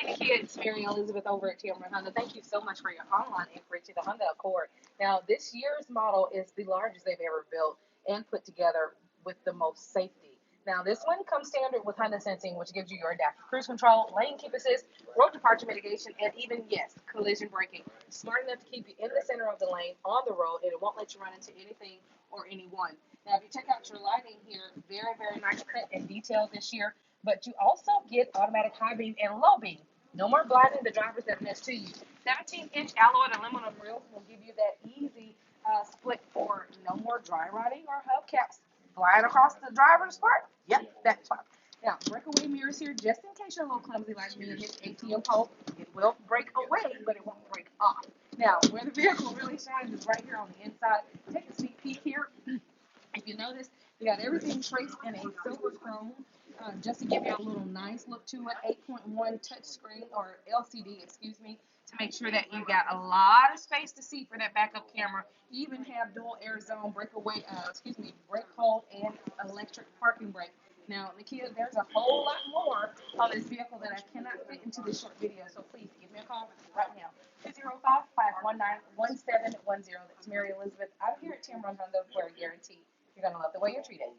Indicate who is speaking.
Speaker 1: Nekiah, it's Mary Elizabeth over at Tameron Honda. Thank you so much for your online inquiry to the Honda Accord. Now, this year's model is the largest they've ever built and put together with the most safety. Now, this one comes standard with Honda Sensing, which gives you your adaptive cruise control, lane keep assist, road departure mitigation, and even, yes, collision braking. Smart enough to keep you in the center of the lane on the road, and it won't let you run into anything or anyone. Now, if you check out your lighting here, very, very nice cut and detail this year. But you also get automatic high beam and low beam. No more blinding the drivers that are next to you. 17-inch alloy aluminum wheels will give you that easy split for no more dry rotting or hubcaps flying across the driver's part. Yep, that's fine. Now, breakaway mirrors here, just in case you're a little clumsy like me and hit ATM pole. It will break away, but it won't break off. Now, where the vehicle really shines is right here on the inside. Take a sneak peek here. If you notice, we got everything traced in a silver chrome, just to give you a little nice look to it. 8.1 touchscreen or LCD, excuse me, to make sure that you got a lot of space to see for that backup camera. You even have dual air zone breakaway, brake hold and electric parking brake. Now, Nekiah, there's a whole lot more on this vehicle that I cannot fit into this short video, so please give me a call right now. 205-519-1710. That's Mary Elizabeth out here at Tameron Honda for a guarantee. You're going to love the way you're treated.